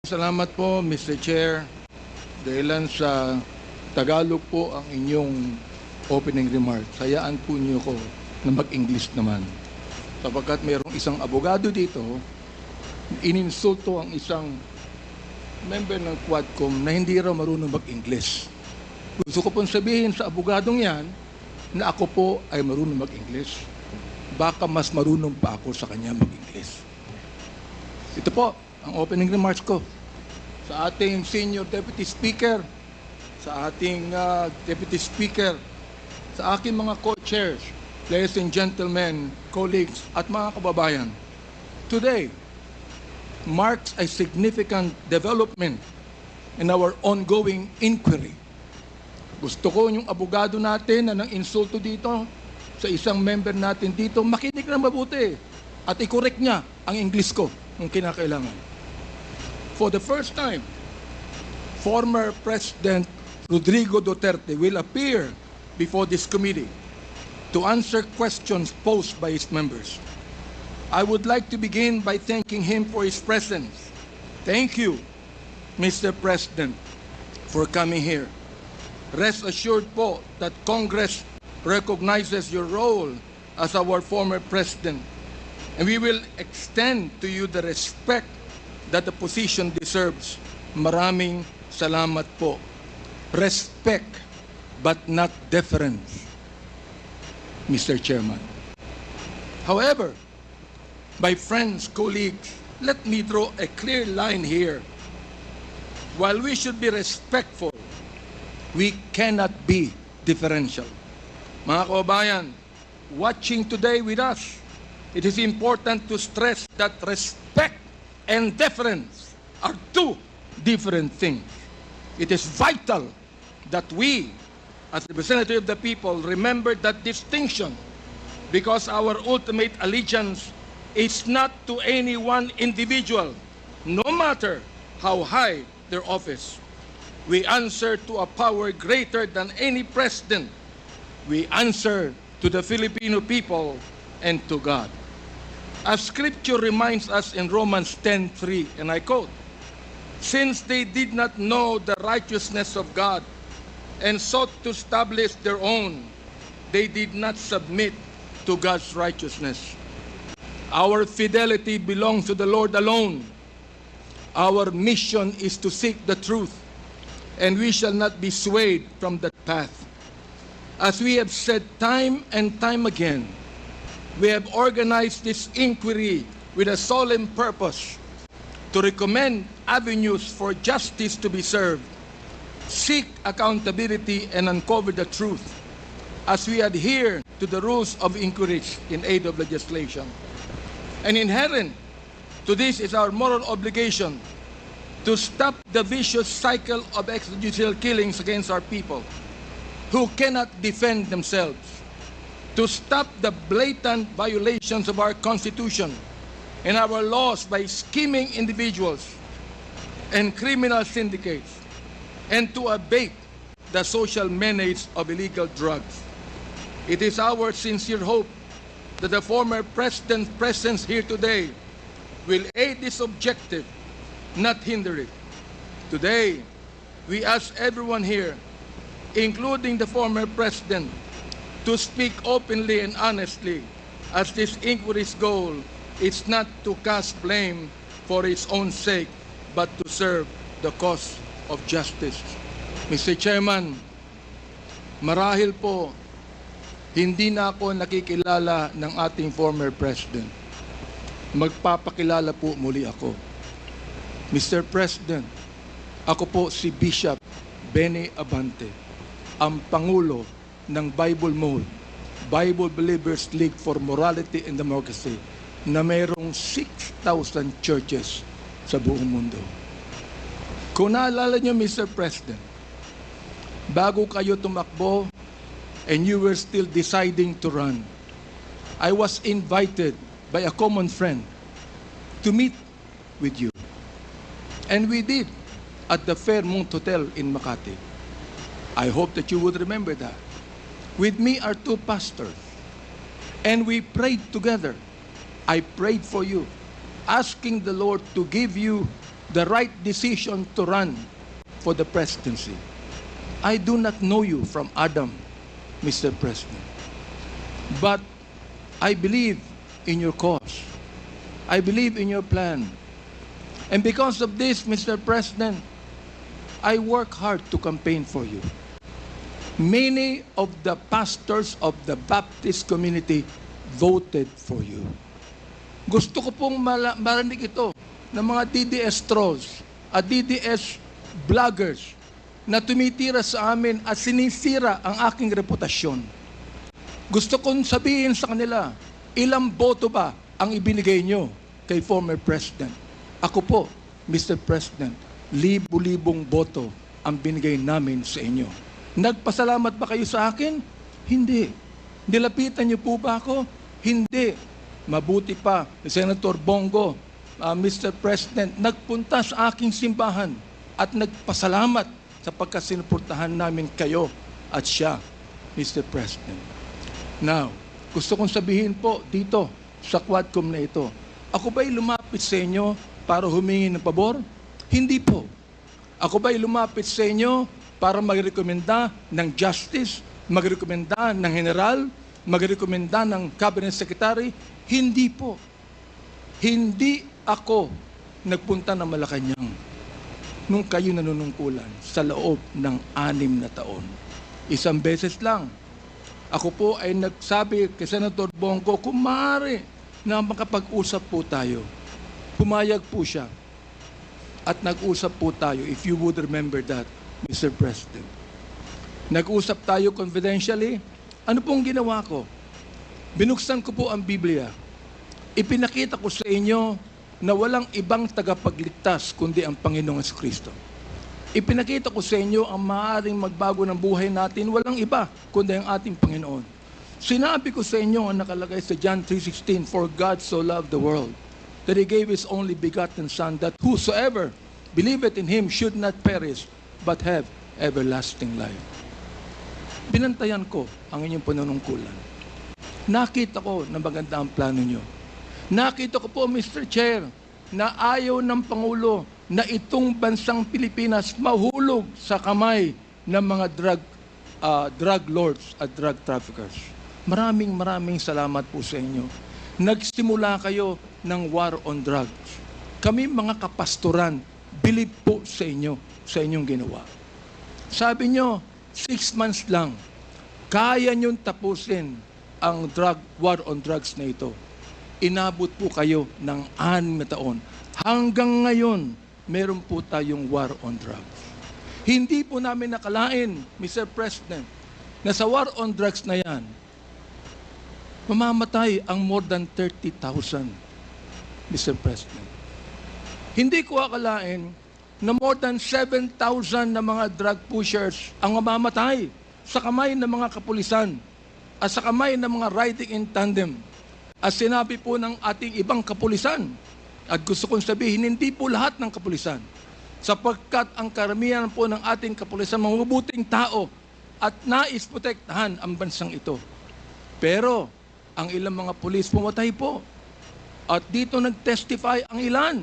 Salamat po, Mr. Chair. Dahilan sa Tagalog po ang inyong opening remarks. Hayaan po niyo ko na mag-English naman. Sapagkat mayroong isang abogado dito, ininsulto ang isang member ng Quadcom na hindi raw marunong mag-English. Gusto ko pong sabihin sa abogadong yan na ako po ay marunong mag-English. Baka mas marunong pa ako sa kanya mag-English. Ito po ang opening remarks ko sa ating Senior Deputy Speaker, sa ating Deputy Speaker, sa aking mga co-chairs, ladies and gentlemen, colleagues, at mga kababayan. Today marks a significant development in our ongoing inquiry. Gusto ko yung abogado natin na nang insulto dito sa isang member natin dito, makinig na mabuti at i-correct niya ang English ko kung kinakailangan. For the first time, former President Rodrigo Duterte will appear before this committee to answer questions posed by his members. I would like to begin by thanking him for his presence. Thank you, Mr. President, for coming here. Rest assured po that Congress recognizes your role as our former president, and we will extend to you the respect that the position deserves. Maraming salamat po. Respect, but not deference, Mr. Chairman. However, my friends, colleagues, let me draw a clear line here. While we should be respectful, we cannot be differential. Mga kababayan, watching today with us, it is important to stress that respect and deference are two different things. It is vital that we, as representatives of the people, remember that distinction, because our ultimate allegiance is not to any one individual, no matter how high their office. We answer to a power greater than any president. We answer to the Filipino people and to God. As Scripture reminds us in Romans 10:3, and I quote, "Since they did not know the righteousness of God and sought to establish their own, they did not submit to God's righteousness." Our fidelity belongs to the Lord alone. Our mission is to seek the truth, and we shall not be swayed from that path. As we have said time and time again, we have organized this inquiry with a solemn purpose to recommend avenues for justice to be served, seek accountability, and uncover the truth as we adhere to the rules of inquiry in aid of legislation. And inherent to this is our moral obligation to stop the vicious cycle of extrajudicial killings against our people who cannot defend themselves, to stop the blatant violations of our Constitution and our laws by scheming individuals and criminal syndicates, and to abate the social menace of illegal drugs. It is our sincere hope that the former president's presence here today will aid this objective, not hinder it. Today, we ask everyone here, including the former president, to speak openly and honestly, as this inquiry's goal is not to cast blame for its own sake, but to serve the cause of justice. Mr. Chairman, marahil po, hindi na ako nakikilala ng ating former president. Magpapakilala po muli ako. Mr. President, ako po si Bishop Benny Abante, ang Pangulo ng Bible Mode, Bible Believers League for Morality and Democracy, na mayroong 6,000 churches sa buong mundo. Kung naalala niyo, Mr. President, bago kayo tumakbo and you were still deciding to run, I was invited by a common friend to meet with you. And we did at the Fairmont Hotel in Makati. I hope that you would remember that. With me are two pastors, and we prayed together. I prayed for you, asking the Lord to give you the right decision to run for the presidency. I do not know you from Adam, Mr. President. But I believe in your cause. I believe in your plan. And because of this, Mr. President, I work hard to campaign for you. Many of the pastors of the Baptist community voted for you. Gusto ko pong marinig ito ng mga DDS trolls at DDS vloggers na tumitira sa amin at sinisira ang aking reputasyon. Gusto kong sabihin sa kanila, ilang boto ba ang ibinigay nyo kay former President? Ako po, Mr. President, libu-libong boto ang binigay namin sa inyo. Nagpasalamat ba kayo sa akin? Hindi. Nilapitan niyo po ba ako? Hindi. Mabuti pa, Senator Bongo, Mr. President, nagpunta sa aking simbahan at nagpasalamat sapagkat sinuportahan namin kayo at siya, Mr. President. Now, gusto kong sabihin po dito sa Quadcom na ito, ako ba'y lumapit sa inyo para humingi ng pabor? Hindi po. Ako ba'y lumapit sa inyo para magrekomenda ng justice, magrekomenda ng general, magrekomenda ng cabinet secretary? Hindi po. Hindi ako nagpunta ng Malacanang nung kayo nanunungkulan sa loob ng 6 na taon. Isang beses lang. Ako po ay nagsabi kay Senator Bongo, kung maaari na makapag-usap po tayo. Pumayag po siya. At nag-usap po tayo, if you would remember that, Mr. President. Nag-usap tayo confidentially. Ano pong ginawa ko? Binuksan ko po ang Biblia. Ipinakita ko sa inyo na walang ibang tagapagligtas kundi ang Panginoong Kristo. Ipinakita ko sa inyo ang maaaring magbago ng buhay natin, walang iba kundi ang ating Panginoon. Sinabi ko sa inyo ang nakalagay sa John 3:16, for God so loved the world that He gave His only begotten Son, that whosoever believeth in Him should not perish, but have everlasting life. Binantayan ko ang inyong panunungkulan. Nakita ko na maganda ang plano nyo. Nakita ko po, Mr. Chair, na ayaw ng Pangulo na itong bansang Pilipinas mahulog sa kamay ng mga drug lords at drug traffickers. Maraming salamat po sa inyo. Nagsimula kayo ng war on drugs. Kami mga kapastoran, believe po sa inyo, sa inyong ginawa. Sabi nyo, 6 months lang, kaya nyong tapusin ang war on drugs na ito. Inabot po kayo ng 6 na taon. Hanggang ngayon, meron po tayong war on drugs. Hindi po namin nakalain, Mr. President, na sa war on drugs na yan, mamamatay ang more than 30,000, Mr. President. Hindi ko akalain na more than 7,000 na mga drug pushers ang mamamatay sa kamay ng mga kapulisan at sa kamay ng mga riding in tandem. At sinabi po ng ating ibang kapulisan, at gusto kong sabihin, hindi po lahat ng kapulisan, sapagkat ang karamihan po ng ating kapulisan, mga mabuting tao, at nais protektahan ang bansang ito. Pero, ang ilang mga pulis pumatay po. At dito nag-testify ang ilan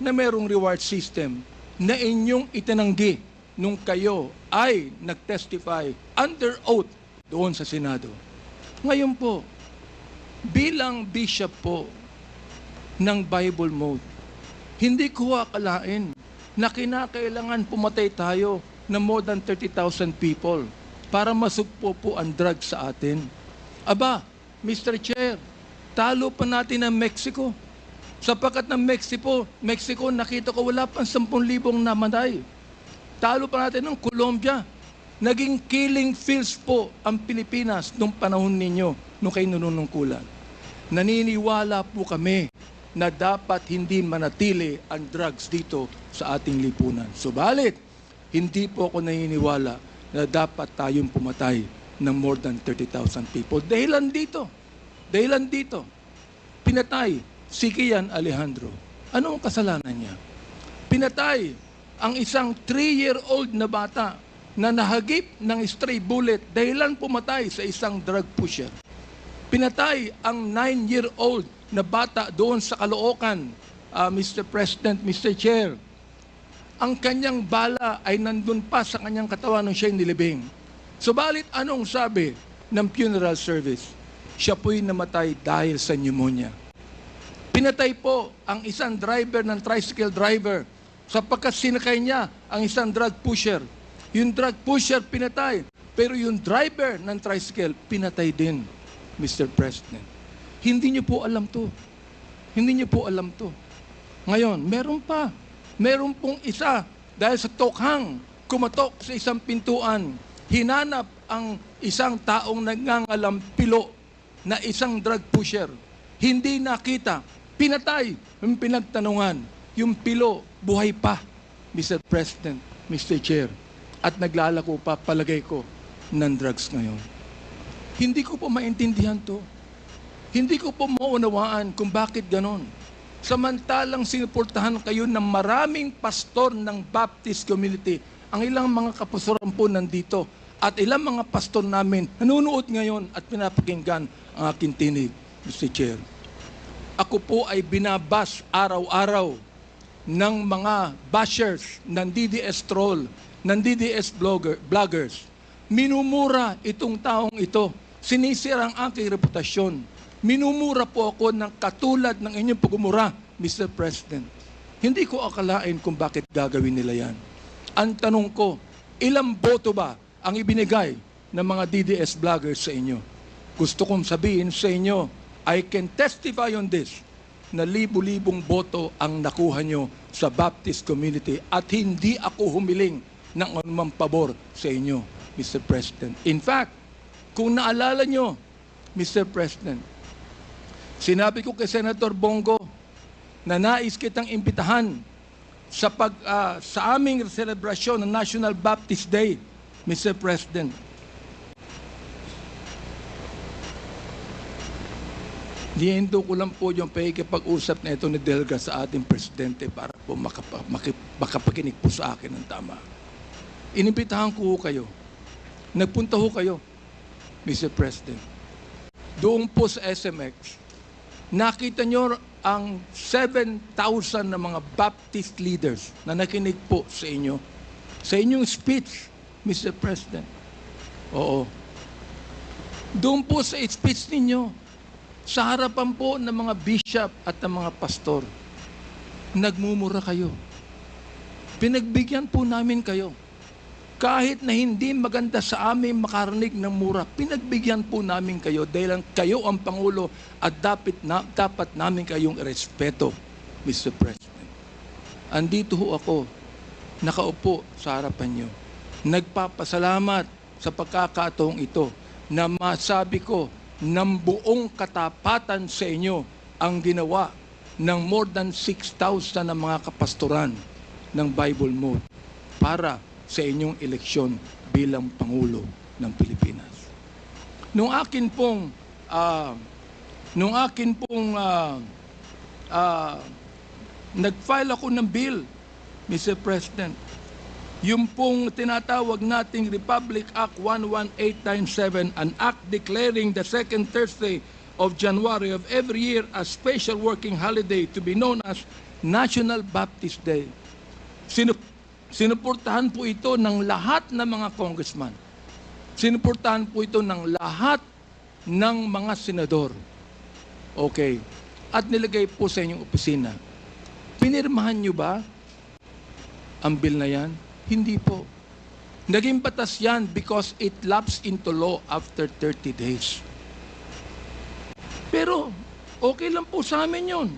na merong reward system na inyong itinanggi nung kayo ay nag-testify under oath doon sa Senado. Ngayon po, bilang bishop po ng Bible Mode, hindi ko akalain na kinakailangan pumatay tayo na more than 30,000 people para masugpo po ang drugs sa atin. Aba, Mr. Chair, talo pa natin ang Mexico. Sapagkat ng Mexico, nakita ko wala pang 10,000 namatay. Talo pa natin ng Colombia. Naging killing fields po ang Pilipinas nung panahon ninyo, nung kayo nanunungkulan. Naniniwala po kami na dapat hindi manatili ang drugs dito sa ating lipunan. Subalit, hindi po ako naniniwala na dapat tayong pumatay ng more than 30,000 people. Dahilan dito, pinatay si Kian Alejandro. Ano ang kasalanan niya? Pinatay ang isang 3-year-old na bata na nahagip ng stray bullet dahilan pumatay sa isang drug pusher. Pinatay ang 9-year-old na bata doon sa Caloocan, Mr. President, Mr. Chair, ang kanyang bala ay nandun pa sa kanyang katawan nung siya'y nilibing. Subalit anong sabi ng funeral service? Siya po'y namatay dahil sa pneumonia. Pinatay po ang isang driver ng tricycle driver sapagkat sinakay niya ang isang drug pusher. Yung drug pusher pinatay, pero yung driver ng tricycle pinatay din, Mr. President. Hindi niyo po alam to. Hindi niyo po alam to. Ngayon, meron pong isa dahil sa tokhang kumatok sa isang pintuan, hinanap ang isang taong nangangalampilo na isang drug pusher. Hindi nakita, pinatay, yung pinagtanungan, yung pilo, buhay pa, Mr. President, Mr. Chair, at naglalako pa, palagay ko, ng drugs ngayon. Hindi ko po maintindihan to. Hindi ko po maunawaan kung bakit ganon. Samantalang sinuportahan kayo ng maraming pastor ng Baptist community. Ang ilang mga kapastoran po nandito at ilang mga pastor namin nanonood ngayon at pinapakinggan ang aking tinig, Mr. Chair. Ako po ay binabas araw-araw ng mga bashers ng DDS troll, ng DDS bloggers. Minumura itong taong ito. Sinisira ang aking reputasyon. Minumura po ako ng katulad ng inyong pagmumura, Mr. President. Hindi ko akalain kung bakit gagawin nila yan. Ang tanong ko, ilang boto ba ang ibinigay ng mga DDS vloggers sa inyo? Gusto kong sabihin sa inyo, I can testify on this, na libu-libong boto ang nakuha nyo sa Baptist community at hindi ako humiling ng anumang pabor sa inyo, Mr. President. In fact, kung naalala nyo, Mr. President, sinabi ko kay Senator Bongo na nais kitang imbitahan sa aming selebrasyon ng National Baptist Day, Mr. President. Nihinto ko lang po yung pakikipag-usap na ito ni Delga sa ating Presidente para po makapakinig po sa akin ng tama. Inimbitahan ko kayo. Nagpunta ho kayo, Mr. President. Doon po sa SMX, nakita nyo ang 7,000 na mga Baptist leaders na nakinig po sa inyo. Sa inyong speech, Mr. President. Oo. Doon po sa speech ninyo, sa harapan po ng mga bishop at ng mga pastor, nagmumura kayo. Pinagbigyan po namin kayo. Kahit na hindi maganda sa amin makarinig ng mura, pinagbigyan po namin kayo dahil kayo ang Pangulo at dapat namin kayong irespeto, Mr. President. Andito ho ako, nakaupo sa harapan nyo. Nagpapasalamat sa pagkakataong ito na masabi ko ng buong katapatan sa inyo ang ginawa ng more than 6,000 na mga kapastoran ng Bible Mode para sa inyong eleksyon bilang Pangulo ng Pilipinas. Nung akin pong nag-file ako ng bill, Mr. President, yung pong tinatawag nating Republic Act 11897, an act declaring the second Thursday of January of every year as special working holiday to be known as National Baptist Day. Sinuportahan po ito ng lahat ng mga congressman. Sinuportahan po ito ng lahat ng mga senador. Okay. At nilagay po sa inyong opisina. Pinirmahan nyo ba ang bill na yan? Hindi po. Naging batas yan because it lapsed into law after 30 days. Pero, okay lang po sa amin yun.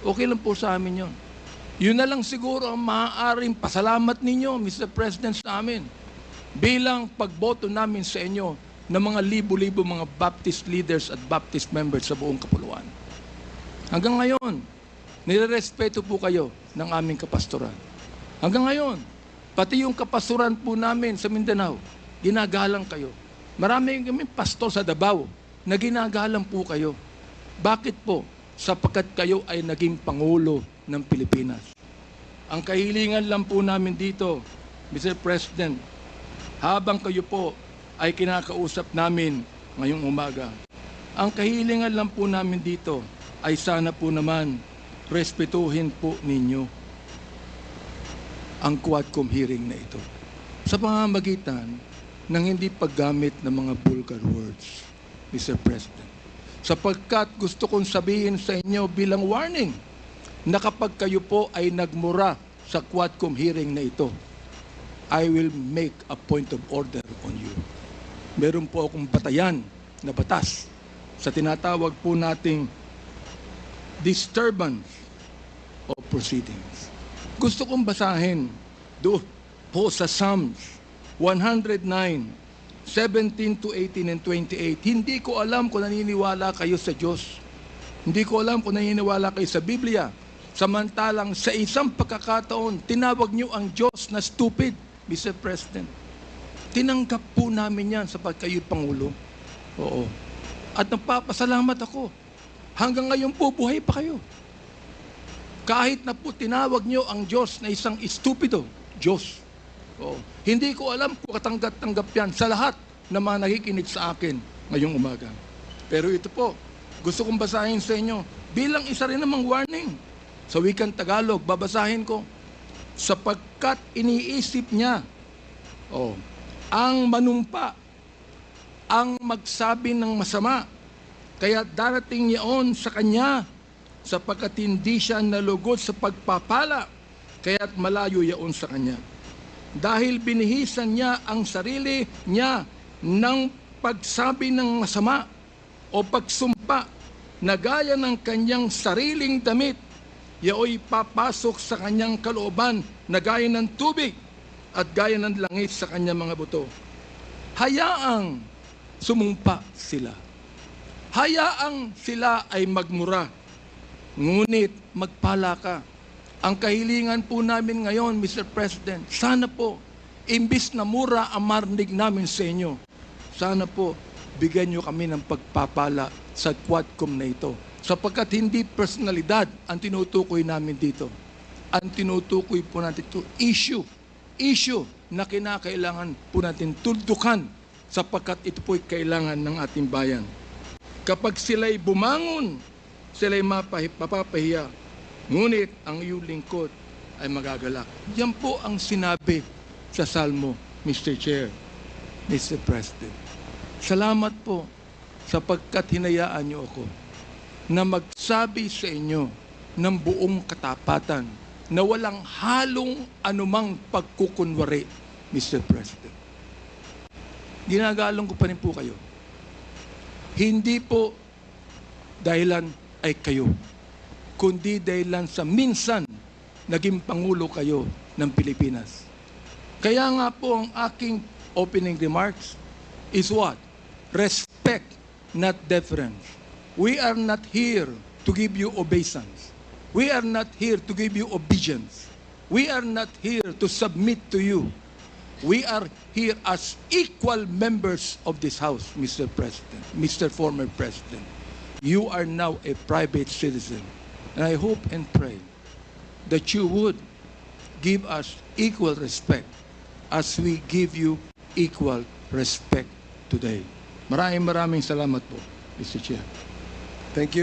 Okay lang po sa amin yun. Yun na lang siguro ang maaaring pasalamat ninyo, Mr. President, sa amin. Bilang pagboto namin sa inyo ng mga libo-libo mga Baptist leaders at Baptist members sa buong kapuluan. Hanggang ngayon, nirerespeto po kayo ng aming kapastoran. Hanggang ngayon, pati yung kapastoran po namin sa Mindanao, ginagalang kayo. Marami kami pastor sa Davao na ginagalang po kayo. Bakit po? Sapagkat kayo ay naging Pangulo ng Pilipinas. Ang kahilingan lang po namin dito, Mr. President, habang kayo po ay kinakausap namin ngayong umaga, ang kahilingan lang po namin dito ay sana po naman respetuhin po ninyo ang Quadcom hearing na ito sa pamamagitan ng hindi paggamit ng mga vulgar words, Mr. President. Sapagkat gusto kong sabihin sa inyo bilang warning na kapag kayo po ay nagmura sa Quadcom hearing na ito, I will make a point of order on you. Meron po akong batayan na batas sa tinatawag po nating disturbance of proceedings. Gusto kong basahin doon po sa Psalms 109, 17 to 18 and 28. Hindi ko alam kung naniniwala kayo sa Diyos. Hindi ko alam kung naniniwala kayo sa Biblia. Samantalang sa isang pagkakataon, tinawag niyo ang Diyos na stupid, Mr. President. Tinanggap po namin yan sapagkat kayo'y Pangulo. Oo. At nagpapasalamat ako. Hanggang ngayon po, buhay pa kayo. Kahit na po tinawag niyo ang Diyos na isang estupido, Diyos. Oo. Hindi ko alam kung katanggap-tanggap yan sa lahat na mga nakikinig sa akin ngayong umaga. Pero ito po, gusto kong basahin sa inyo bilang isa rin namang warning. Sa wikang Tagalog, babasahin ko. Sapagkat iniisip niya, ang manumpa, ang magsabi ng masama, kaya darating niyaon sa kanya, sapagkat hindi siya nalugod sa pagpapala, kaya't malayo yaon sa kanya. Dahil binihisan niya ang sarili niya ng pagsabi ng masama o pagsumpa na gaya ng kanyang sariling damit, yaoy papasok sa kanyang kalooban na gaya ng tubig at gaya ng langit sa kanyang mga buto. Hayaang sumumpa sila. Hayaang sila ay magmura. Ngunit magpala ka. Ang kahilingan po namin ngayon, Mr. President, sana po, imbis na mura ang marinig namin sa inyo, sana po, bigyan nyo kami ng pagpapala sa Quadcom na ito. Sapagkat hindi personalidad ang tinutukoy namin dito. Ang tinutukoy po natin ito, issue na kinakailangan po natin tuldukan sapagkat ito po'y kailangan ng ating bayan. Kapag sila'y bumangon, sila'y mapapahiya, ngunit ang iyong lingkod ay magagalak. Yan po ang sinabi sa Salmo, Mr. Chair, Mr. President. Salamat po sapagkat hinayaan niyo ako na magsabi sa inyo ng buong katapatan na walang halong anumang pagkukunwari, Mr. President. Ginagalong ko pa rin po kayo. Hindi po dahilan ay kayo, kundi dahilan sa minsan naging Pangulo kayo ng Pilipinas. Kaya nga po ang aking opening remarks is what? Respect, not deference. We are not here to give you obeisance. We are not here to give you obedience. We are not here to submit to you. We are here as equal members of this House, Mr. President, Mr. Former President. You are now a private citizen. And I hope and pray that you would give us equal respect as we give you equal respect today. Maraming salamat po, Mr. Chair. Thank you.